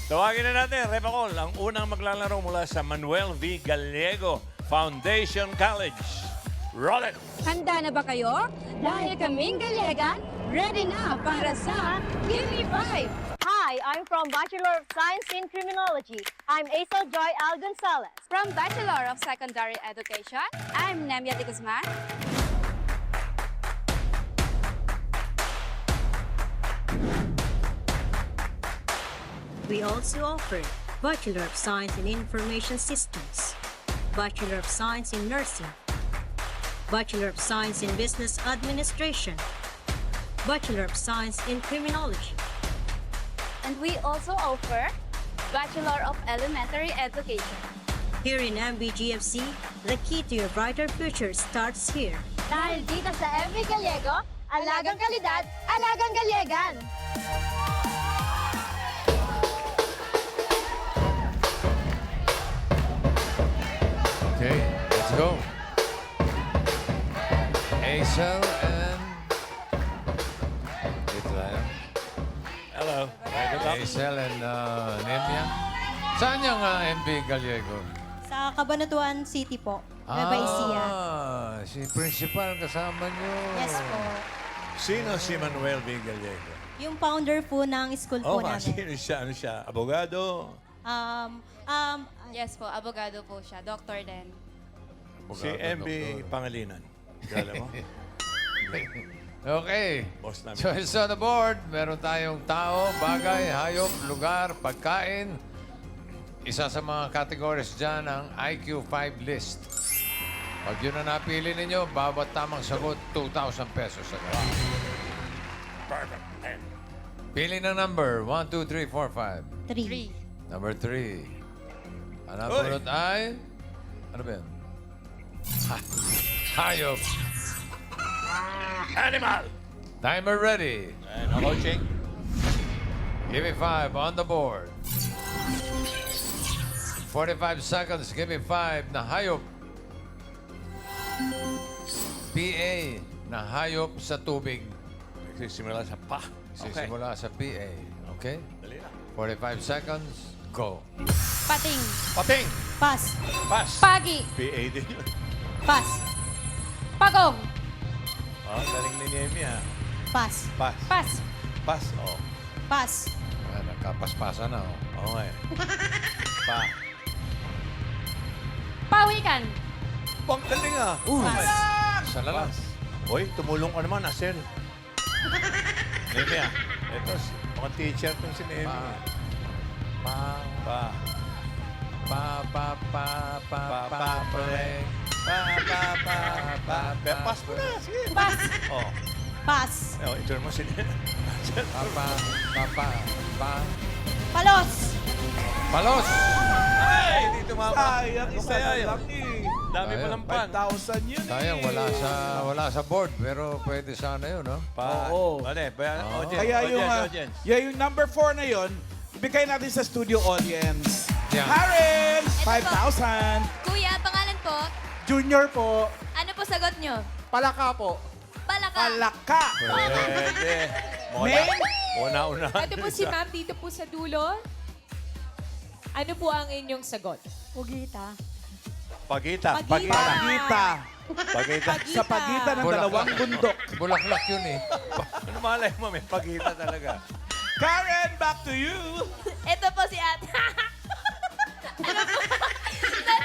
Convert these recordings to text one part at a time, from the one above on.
Tawagin na natin, Repacol, ang unang maglalaro mula sa Manuel V. Gallego Foundation College. Roll it! Handa na ba kayo? Dahil kaming Galegan, ready na para sa Gimme 5! Hi, I'm from Bachelor of Science in Criminology. I'm Aisel Joy Al Gonzalez. From Bachelor of Secondary Education, I'm Nemia de Guzman. We also offer Bachelor of Science in Information Systems, Bachelor of Science in Nursing, Bachelor of Science in Business Administration, Bachelor of Science in Criminology. And we also offer Bachelor of Elementary Education. Here in MBGFC, the key to your brighter future starts here. Dahil dito sa MV Gallego, alagang kalidad, alagang Gallegan. Okay, let's go. Aisel and... Dito tayo. Hello. Aisel and Nemia. Saan yung MB Gallego? Sa Cabanatuan City po, Nueva Ecija. Si principal kasama nyo. Yes po. Sino si Manuel V. Gallego? Yung founder po ng school po namin. Sino siya? Ano siya? Abogado? Yes po, abogado po siya, doctor din. Si MB Pangalinan. Kala mo? Okay. Boss namin. Choice on the board. Meron tayong tao, bagay, hayop, lugar, pagkain. Isa sa mga categories dyan ang IQ 5 list. Pag yun ang napili ninyo, bawat tamang sagot, 2,000 pesos agad. Perfect. Pili ng number. 1, 2, 3, 4, 5. 3. Number 3. Ang Uy! napunod ay... Ano ba yan? Hayop. Animal! Timer ready. And coaching. Give me 5 on the board. 45 seconds. Give me 5 na hayop. PA na hayop sa tubig. Nagsisimula sa pa. Sisimula sa PA. Okay? Dali na. 45 seconds. Go. Pating, Pating! Pass. Pass! pagi, PA din yun. Pass. pagong, Oh, galing ni Nehemia. Pass. Pass. pas, Pass. Oh. Pass. Nagkapaspasan na. Oh. Oo nga eh. Pa. pawikan, Bang galing ah. Pass. Isa na lang. Pass. Hoy, tumulong ka naman, Asel. Nehemia. Ito, mga teacher tong si Nehemia. Pa. Pa. Pa. Pa. Pa. Pa. Pa. Play. Pa. Pass mo na. Sige. pas, Oh. Pass. Oh, ito naman si Pa. Pa. Pa. Pa. Pa. Palos. Palos! Ay, hindi tumama. Sayang, isa na Sayang. lang eh. Dami pa ng pan. 5,000 yun Sayang, wala sa board. Pero pwede sana yun, no? Pa. Oo. Bale, audience. Kaya yung, Audience. yung number 4 na yun, ibigay natin sa studio audience. Yeah. Harren, Ito po. 5,000. kuya, pangalan po, Junior po, ano po sagot nyo? Palaka po. Palaka. Palaka. Pwede. Main? Una-una. Ito po si ma'am dito po sa dulo. Ano po ang inyong sagot? Pugita. Pagita. Pagita. Pagita. Pagita. Sa pagitan ng dalawang bundok. Bulaklak yun eh. Ano malay mo, may pagita talaga. Karen, back to you. Ito po si ate.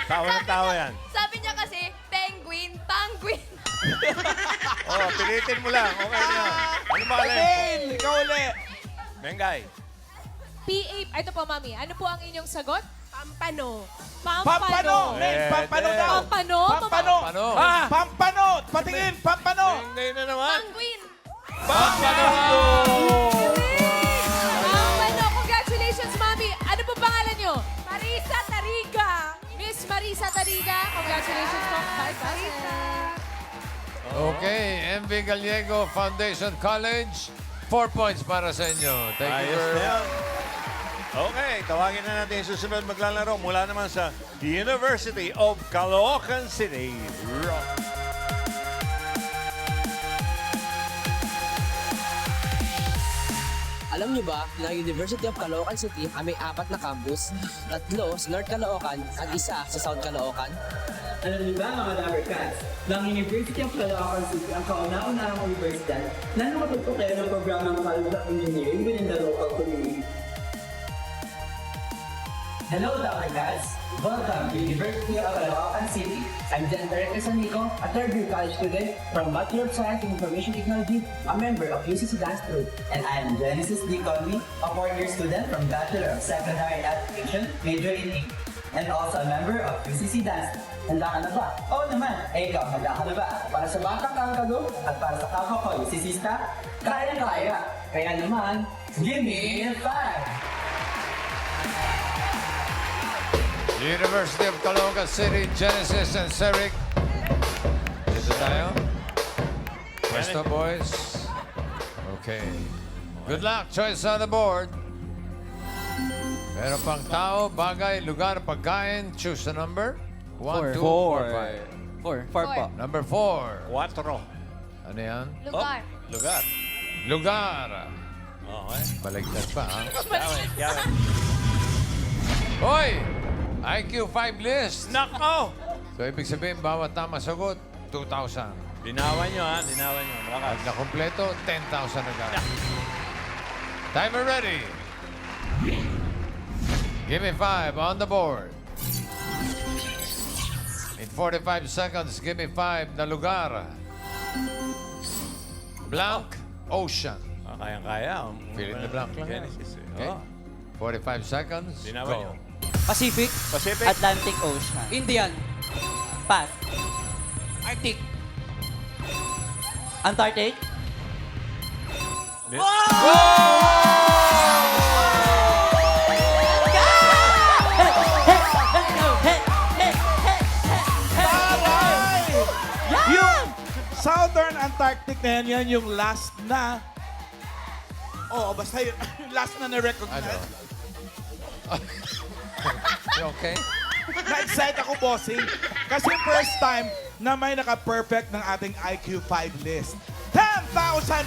Tawa na tawa yan. Sabi niya kasi, penguin, penguin. Oh, pilitin mo lang. Okay na. Ano malay mo? Main, ikaw ulit. Mengay. PA, ito po mami, ano po ang inyong sagot? Pampano. Pampano. Main, pampano Pwede. daw. Pampano? Pampano. Pampano. Ah, pampano. Patingin, pampano. Mengay na naman. Penguin. Pampano! Pampano, congratulations mami. Ano po pangalan nyo? Marisa Tariga. Miss Marisa Tariga, congratulations po. Marisa. Okay, MV Gallego Foundation College. 4 points para sa inyo. Thank you, Ayos sir. na yan. Okay, tawagin na natin yung susunod maglalaro mula naman sa University of Caloocan City. Rock. Alam niyo ba na ang University of Caloocan City ay may 4 na campus, 3 sa North Caloocan at 1 sa South Caloocan? Alam niyo ba mga Dabarcats, na ang University of Caloocan City ang kauna-unahang universidad na nakatutupay ng programang College of Engineering within the local community. Hello Dabarcats! Welcome to University of Caloocan City. I'm Jen Eric Sanico, a third-year college student from Bachelor of Science in Information Technology, a member of UCC Dance Group. And I am Genesis D. Conley, a fourth-year student from Bachelor of Secondary Education, major in English, and also a member of UCC Dance. Handa ka na ba? Oo naman! Ikaw, handa ka na ba? Para sa batang kangkago at para sa kapwa ko, UCCista, kaya-kaya! Kaya naman, give me a 5! University of Caloocan City, Genesis and Ceric. Dito tayo. Pwesto, boys. Okay. Good luck. Choice on the board. Meron pang tao, bagay, lugar, pagkain. Choose a number. 1, 2, 4, 5. 4 po. Number 4. 4. Ano yan? Lugar. Lugar. Lugar. Okay. Baligtad pa, ha? Yawe. Hoy! IQ 5 list. Nako! So, ibig sabihin, bawat tama sagot, 2,000. Linawan nyo, ha? Linawan nyo. Pag Malakas. nakompleto, 10,000 agad. Timer ready. Give me 5 on the board. In 45 seconds, give me 5 na lugar. Blank Ocean. Kayang-kaya. Fill in the blank lang yan. Genesis. Okay. Oh. 45 seconds, Linawan go. nyo. Pacific, Pacific. Atlantic Ocean, Indian, Pass, Arctic, Antarctic, Yung Southern Antarctic na yan yung last na... Oo, basta yung last na na-recognize. Ano? You okay? Na-excite ako, bossing. Kasi first time na may naka-perfect ng ating IQ 5 list. 10,000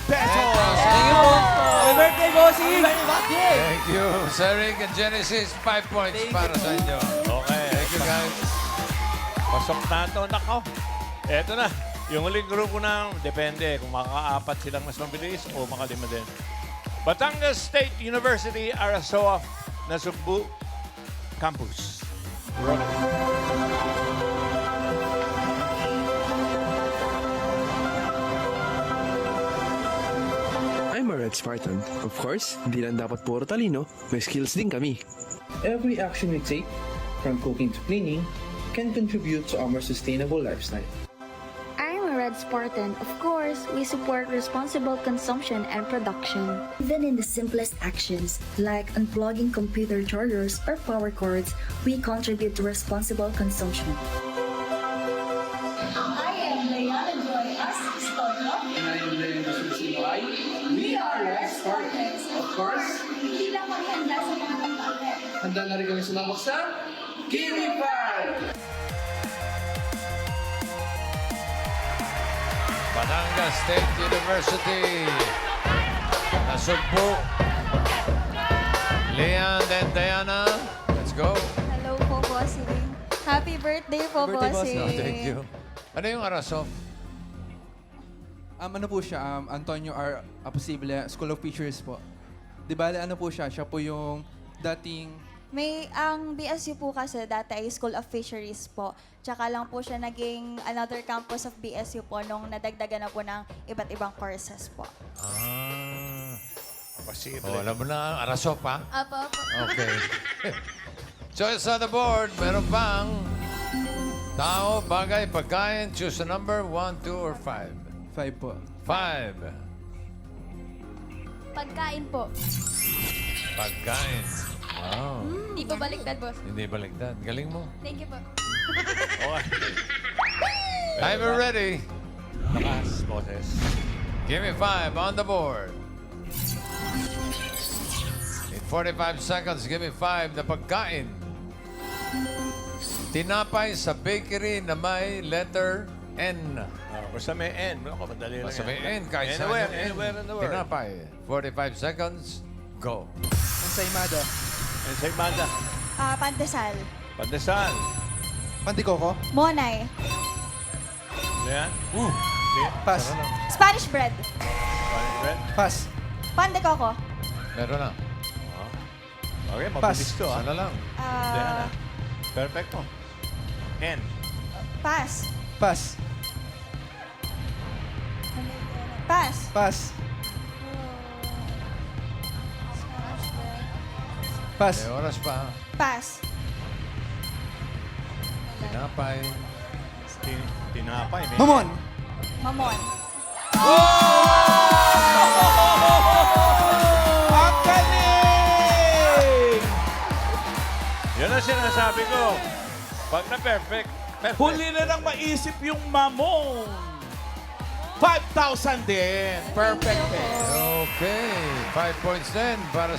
pesos! Thank you po. Happy birthday, bossing! Thank you. Ceric and Genesis, 5 points para sa inyo. Okay. Thank you, guys. Pasok na ito. Nako. Eto na. Yung huling grupo na, depende kung makaka-4 silang mas mabilis o makalima din. Batangas State University, Arasoa, Nasugbu Campus. I'm a Red Spartan. Of course, hindi lang dapat puro talino, may skills din kami. Every action we take, from cooking to cleaning, can contribute to a more sustainable lifestyle. I'm a Red Spartan. Of course, we support responsible consumption and production. Even in the simplest actions, like unplugging computer chargers or power cords, we contribute to responsible consumption. I am Leona Joy Asistolno. And I am Leon Susunoy. We are Red Spartans. Of course, Hindi lang kami handa sa mga kampante. handa na rin kami sumabak sa Gimme 5! Batangas State University. Nasugbu. Leon and Diana. Let's go. Hello po, bossing. Happy birthday po, bossing. No, thank you. Ano yung Arasof? Ano po siya? Antonio R. Aposible, School of Fisheries po. Di ba, ano po siya? Siya po yung dating... Ang BSU po kasi dati ay School of Fisheries po. Tsaka lang po siya naging another campus of BSU po nung nadagdagan na po ng iba't ibang courses po. Posible. Oh, alam mo na ang Arasof, ha? Apo. Okay. Choice on the board. Meron pang tao, bagay, pagkain. Choose a number, 1, 2, or 5. 5 po. 5. Pagkain po. Pagkain. Wow. Hindi pa baliktad, boss. Hindi baliktad. Galing mo. Thank you po. Okay. Timer ready. Lakas, boses. Give me 5 on the board. In 45 seconds, give me 5 na pagkain. Tinapay sa bakery na may letter N. Basta may N. Ako, madali lang Basta may yan. N kahit saan Anywhere, yung N. anywhere in the world. Tinapay. 45 seconds. Go. Ensaymada. Ensaymada. Pandesal. Pandesal. Pandikoko. Monay. Ano yan? Pass. Spanish bread. Spanish bread. Pass. Pan de coco. Meron na. Okay, mabilis to Sana lang. Diana. Perfect mo. N. Pass. Pass. Pass. Pass. Pass. May oras pa. Pass. Tinapay. Tinapay. may- Mamon. Mamon. Ang galing! Yan ang sinasabi ko. Pag na-perfect, perfect. Huli na nang maisip yung mamon. 5,000 din. Perfect din. Okay. 5 points din para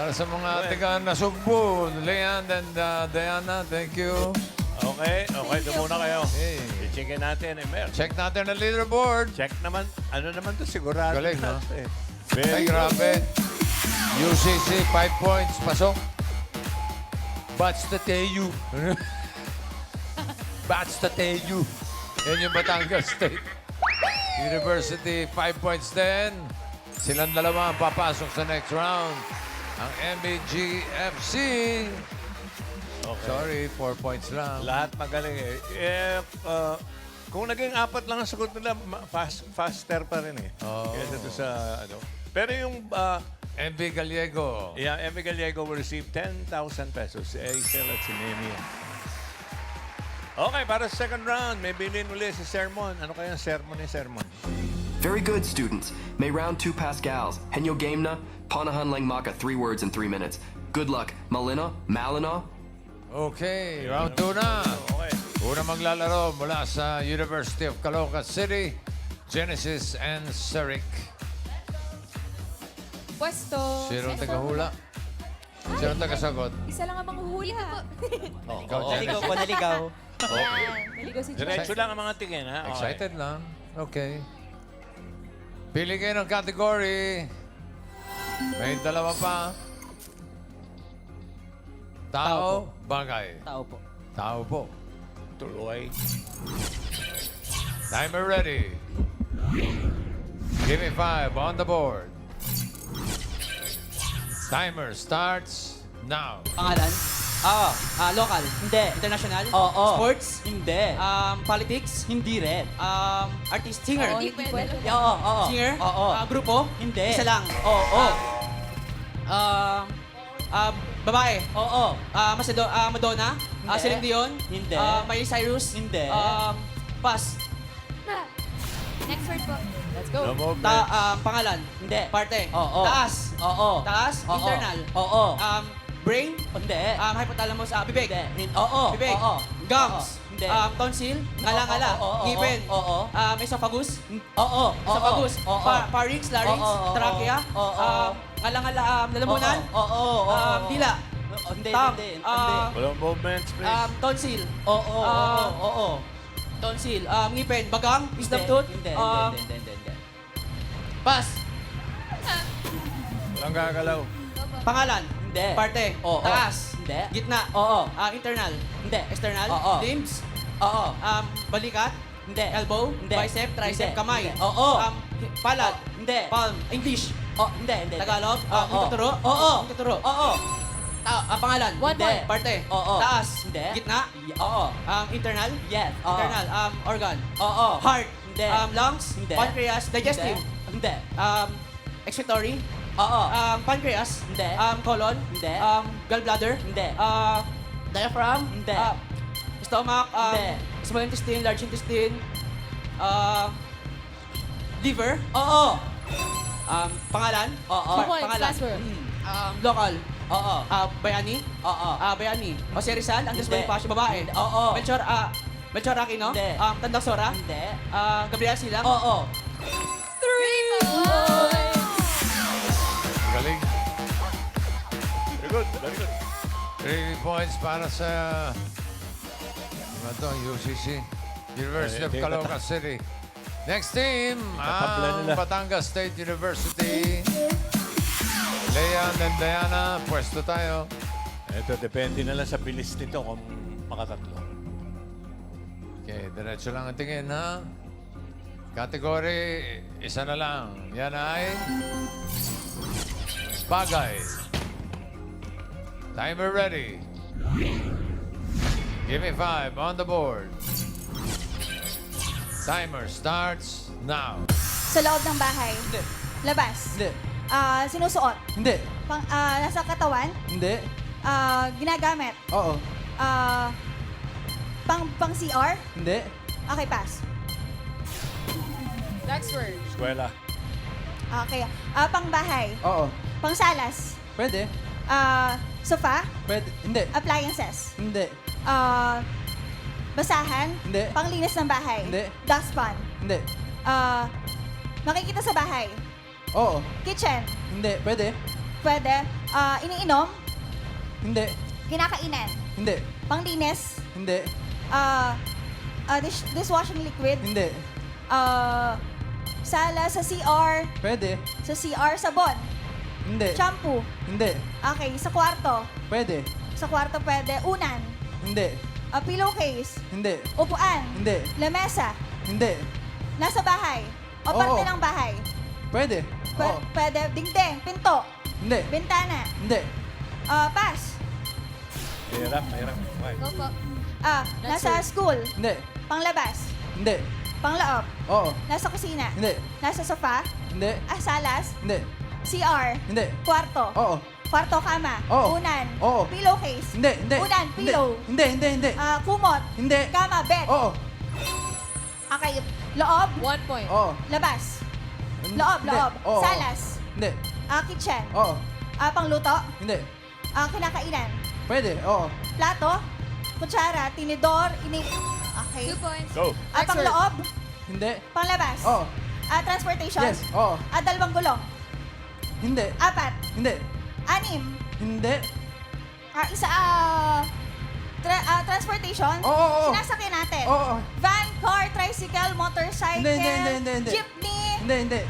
sa mga taga Nasugbu. Leand and Diana, thank you. Okay, ito muna kayo. Hey. I-checkin natin. Check natin ang leaderboard. Check naman. Ano naman to sigurado. Galing, no? natin. Ay, grabe. UCC, 5 points. Pasok. Bats Tateyu. Bats Tateyu. Yan yung Batangas State University, 5 points din. Silang dalawa ang papasok sa next round. Ang MBGFC. Okay. Sorry, 4 points lang. Lahat magaling kung naging 4 lang ang sagot nila, faster pa rin eh. Oo. Kesa doon sa ano. Pero yung MB Gallego. Emi Gallego will receive 10,000 pesos. Si Aisel at si Nemi. Okay, para sa second round, may bilhin ulit si Sermon. Ano kaya ang sermon ni Sermon? Very good, students. May round 2 Pascals. Henyo game na, Panahan lang maka 3 words in 3 minutes. Good luck. Malina, Malina. Okay, round 2 na. Okay. Una maglalaro mula sa University of Caloocan City, Genesis and Seric. Pwesto. Sino ang tagahula? Sino ang tagasagot? Isa lang ang manghuhuli ha. Ikaw, Genesis. naligaw. Yan. Naligaw si Jess. Diretso lang ang mga tingin, ha? Okay. Excited lang. Okay. Pili kayo ng category. May dalawa pa. Tao, bagay. Tao po. Tao po. Tuloy. Timer ready. Give me 5 on the board. Timer starts now. Pangalan? Local? Hindi. International? Oo. Sports? Hindi. Politics? Hindi rin. Artist? Singer? Hindi pwede. Oo. Singer? Oo. Grupo? Hindi. Isa lang? Oo. Babae? Oo. Madonna? Hindi. Celine Dion? Hindi. Miley Cyrus? Hindi. Pass. Next word po. Let's No go. movement. Pangalan? Hindi. Parte? Oo. Taas? Oo. Taas? Internal? Oo. Brain? Hindi. Hypothalamus? Bibig? Oo. Bibig? Oo. Gums? Hindi. Tonsil? Ngala-ngala? Ngipin? Oo. Esophagus? Oo. Esophagus? Pharynx? Larynx? Trachea? Ngala-ngala? Lalamunan? Oo. Dila? Hindi. Walang movements, please. Tonsil? Oo. Tonsil? Ngipin? Bagang? Wisdom tooth? Hindi. Pass. Walang gagalaw. Pangalan? Hindi. Parte? Oo. Taas? Hindi. Gitna? Oo. Internal? Hindi. External? Oo. Limbs? Oo. Balikat? Hindi. Elbow? Hindi. Bicep? Tricep? Kamay? Oo. Palad? Hindi. Palm? English? Hindi. Tagalog? Tuturo? Oo. Tuturo? Oo. Pangalan? One Hindi. more. Parte? Oo. Taas? Hindi. Gitna? Oo. Internal? Yes. Internal? Organ? Oo. Heart? Hindi. Lungs? Hindi. Pancreas? Digestive? Hindi. Excretory? Oo. Pancreas? Hindi. Colon? Hindi. Gallbladder? Hindi. Diaphragm? Hindi. Stomach? Hindi. Small intestine? Large intestine? Liver? Oo. Pangalan? Oo. Two points, Pangalan? last word. Local? Oo. Bayani? Oo. Bayani. Jose Rizal? Andres Bonifacio? Babae? Oo. Melchor Aquino? Hindi. Tandak Sora? Hindi. Gabriel Silang? Oo. 3 points. Galing. Very good. Very good. 3 points para sa UCC, University of Caloocan City. Next team, Natabla ang nila. Batangas State University. Lea and Diana, pwesto tayo. Ito, depende na lang sa bilis nito kung makatatlo. Okay, diretso lang ang tingin, ha? Category, isa na lang. Yan ay... Bagay. Timer ready. Give me 5 on the board. Timer starts now. Sa loob ng bahay. Hindi. Labas. Hindi. Sinusuot. Hindi. Nasa katawan. Hindi. Ginagamit. Oo. Pang CR. Hindi. Okay, pass. Next word. Eskwela. Okay. Pang bahay. Oo. Pang salas. Pwede. Sofa. Pwede. Hindi. Appliances. Hindi. Basahan. Hindi. Panglinis ng bahay. Hindi. Dustpan. Hindi. Makikita sa bahay. Oo. Kitchen. Hindi. Pwede. Pwede. Iniinom. Hindi. Kinakainan. Hindi. Panglinis. Hindi. Dishwashing liquid. Hindi. Sala sa CR. Pwede. Sa CR, sabon. Hindi. Shampoo. Hindi. Okay, sa kwarto. Pwede. Sa kwarto pwede. Unan. Hindi. Pillowcase. Hindi. Upuan. Hindi. Lamesa. Hindi. Nasa bahay. O Oo. parte ng bahay. Pwede. Oo. Pwede. Dingding. Pinto. Hindi. Bintana. Hindi. Pass. Mahirap. Okay. Go po. Nasa word. school. Hindi. Panglabas. Hindi. Pangloob. Oo. Nasa kusina. Hindi. Nasa sofa. Hindi. Salas. Hindi. CR. Hindi. Kwarto. Oo. Kwarto, kama. Oo. Unan. Oo. Pillowcase. Hindi. Hindi. Unan, Hindi. pillow. Hindi. Hindi. Hindi. Kumot. Hindi. Kama, bed. Oo. Okay. Loob. 1 point. Oo. Labas. Loob, Hindi. loob. Oo. Salas. Hindi. Kitchen. Oo. Pangluto. Hindi. Kinakainan. Pwede. Oo. Plato. Kutsara. Tinidor. Okay. 2 points. Go. Next Pangloob. Hindi. Panglabas. Oo. Transportation. Yes. Oo. Dalawang gulong. Hindi. 4. Hindi. 6. Hindi. Transportation. Oo. Sinasakyan natin. Oo. Van, car, tricycle, motorcycle, Hindi. jeepney, Hindi.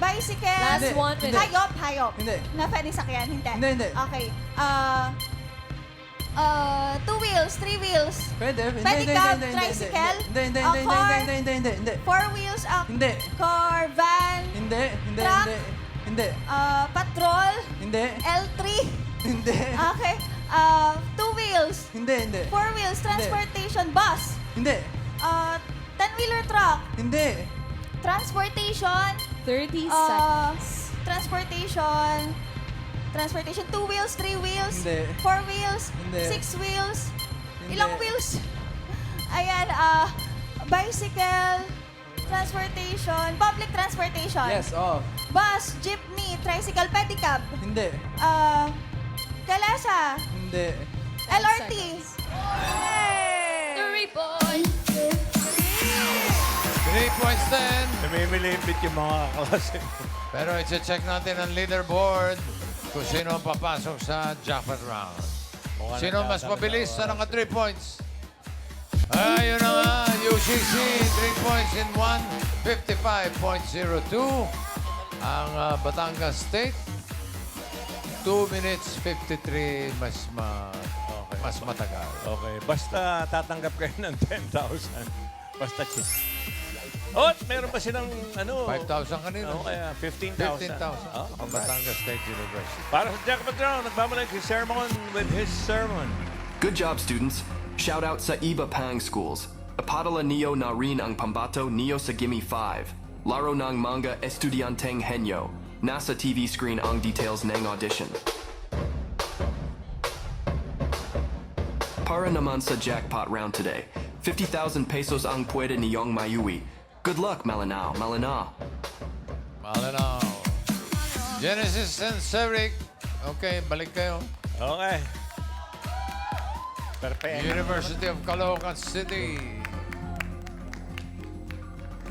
bicycle, Last Hindi. 1 minute. hayop. Hindi. Na pwedeng sakyan, hindi. Hindi. Okay. 2 wheels, 3 wheels, Pwede. pedicab, tricycle, car, Hindi. 4 wheels, Hindi. car, van, Hindi. Truck. Hindi. patrol, Hindi. L3. Hindi. Okay. 2 wheels, Hindi. 4 wheels, transportation, bus, Hindi. 10-wheeler truck, Hindi. transportation, 30 seconds. transportation, 2 wheels, 3 wheels, Hindi. 4 wheels, Hindi. 6 wheels, Hindi. ilang wheels? Ayan, bicycle, transportation, public transportation, Yes. Oo. bus, jeepney, tricycle, pedicab, Hindi. kalasa, Hindi. LRT. 3 points. 3 points then. Namimilipit yung mga kaklase. Pero i-check natin ang leaderboard kung sino ang papasok sa jackpot round. Sino mas mabilis sa naka 3 points? Ayun na nga, UCC, 3 points in 1:55.02. Ang Batangas State, 2 minutes 53 mas matagal. Okay. Basta tatanggap kayo ng 10,000. Basta chip. Oh, meron pa silang 5,000 kanina. Kaya 15,000. 15,000. Ang Batangas State University. Para sa Jackpot Round, nagbabalik si Sermon with his sermon. Good job, students. Shout out sa Iba Pang schools. Apadala Neo na rin ang pambato Neo sa Gimme 5. Laro ng manga estudianteng henyo. Nasa TV screen ang details ng audition. Para naman sa jackpot round today. 50,000 pesos ang pwede niyong mayuwi. Good luck, Malinao. Malinao. Genesis and Cedric. Okay, balik kayo. Okay. Perfect. University of Caloocan City.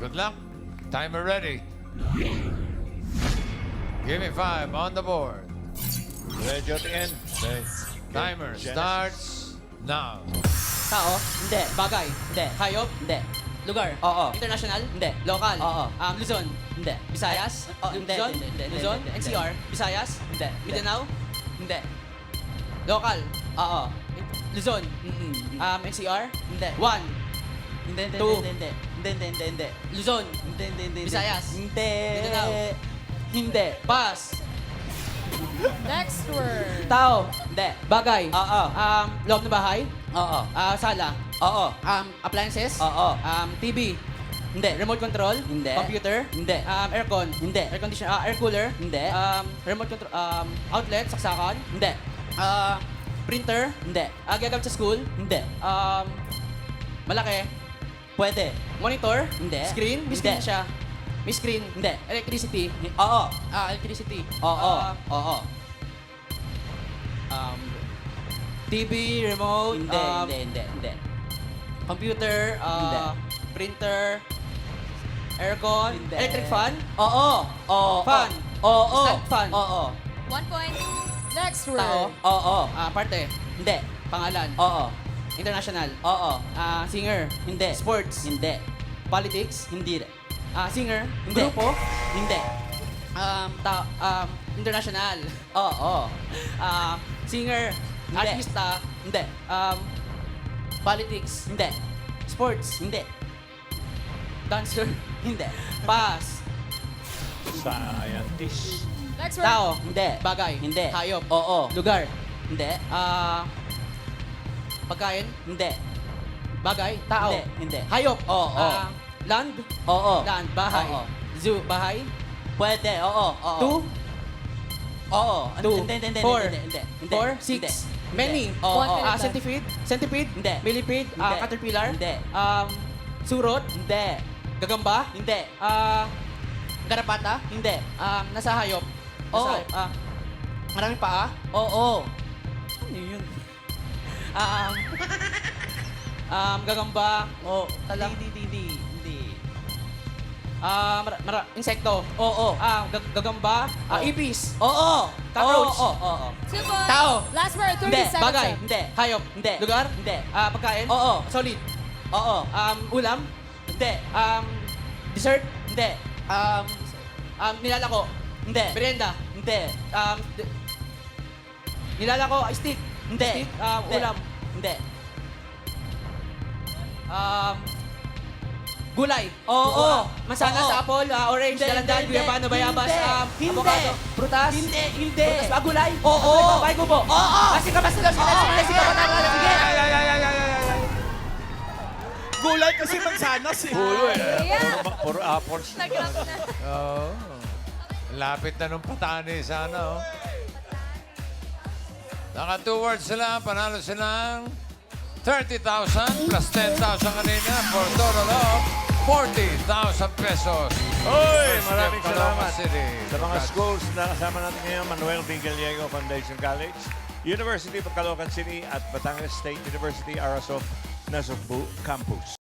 Good luck. Timer ready. Give me 5 on the board. Ready at the end. Okay. Timer Genesis. starts now. Tao? Hindi. Bagay? Hindi. Hayop? Hindi. Lugar? Oo. International? Hindi. Local? Oo. Luzon? Hindi. Visayas? Hindi, Luzon? hindi. Luzon? Hindi. NCR? Visayas? Hindi. Mindanao? Hindi. Local? Oo. Luzon? NCR? Hindi. 1. Hindi. Two. Hindi. Luzon? Hindi. Visayas? Hindi. Mindanao? Hindi. Pass. Next word. Tao? Hindi. Bagay? Oo. Loob na bahay? Oo. Sala? Oo. Appliances? Oo. TV? Hindi. Remote control? Hindi. Computer? Hindi. Aircon? Hindi. Air conditioner? Air cooler? Hindi. Remote control? Outlet? Saksakan? Hindi. Printer? Hindi. Gagamit sa school? Hindi. Malaki? Pwede. Monitor? Hindi. Screen? May Hindi. screen siya. May screen? Hindi. Electricity? Oo. Electricity? Oo. Oo. TV, remote? Hindi. Computer? Hindi. Printer? Aircon? Hindi. Electric fan? Oo. Oo. Fan? Oo. Stand fan? Oo. 1 point. Next word. Tao? Oo. Parte? Hindi. Pangalan? Oo. International? Oo. Singer? Hindi. Sports? Hindi. Politics? Hindi. Singer? Hindi. Grupo? Hindi. International? Oo. Singer? Hindi. Artista? Hindi. Politics? Hindi. Sports? Hindi. Dancer? Hindi. Pass? Scientist. Next word. Tao? Hindi. Bagay? Hindi. Hayop? Oo. Lugar? Hindi. Pagkain? Hindi. Bagay? Tao? Hindi. Hayop? Oo. Land? Oo. Land? Bahay? Oo. Zoo? Bahay? Pwede. Oo. Oo. Two? Oo. Two? Hindi. Four? Hindi. 4? 6? Many? Oo. One minute. Centipede? Centipede? Hindi. Millipede? Hindi. Caterpillar? Hindi. Surot? Hindi. Gagamba? Hindi. Garapata? Hindi. Nasa hayop? Oo. Nasa hayop. Maraming paa? Oo. Ano yun? Gagamba? Oo. Talang? Hindi. Insekto? Oo. Gagamba? Oo. Ipis? Oo. Cockroach? Oo. 2 points. Tao? Last word. 30 Hindi. seconds. Bagay? left. Hindi. Hayop? Hindi. Lugar? Hindi. Pagkain? Oo. Solid? Oo. Ulam? Hindi. Dessert? Hindi. Nilalako? Hindi. Merienda? Hindi. Nilalako? Stick? Hindi. Stick? Hindi. Ulam? Hindi. Gulay? Oo. Mansanas, Oo. apple, orange, Hindi, dalandan, hindi, guyabano, bayabas, hindi. avocado, prutas? Hindi. Prutas ba? Gulay? Oo. Bahay ko po? Oo. Sige ka, basta daw. Sige ka, tama na. Sige. Gulay kasi mansanas eh. Pulo eh. Yeah. Puro apples. Nag-rap na. Oo. Lapit na nung patani sana, oh. Naka 2 words sila, panalo silang 30,000 plus 10,000 kanina for a total of 40,000 pesos. Oy, First maraming step, Caloocan salamat City. sa mga schools na kasama natin ngayon. Manuel B. Gallego Foundation College, University of Caloocan City at Batangas State University, Arasov, Nasugbu Campus.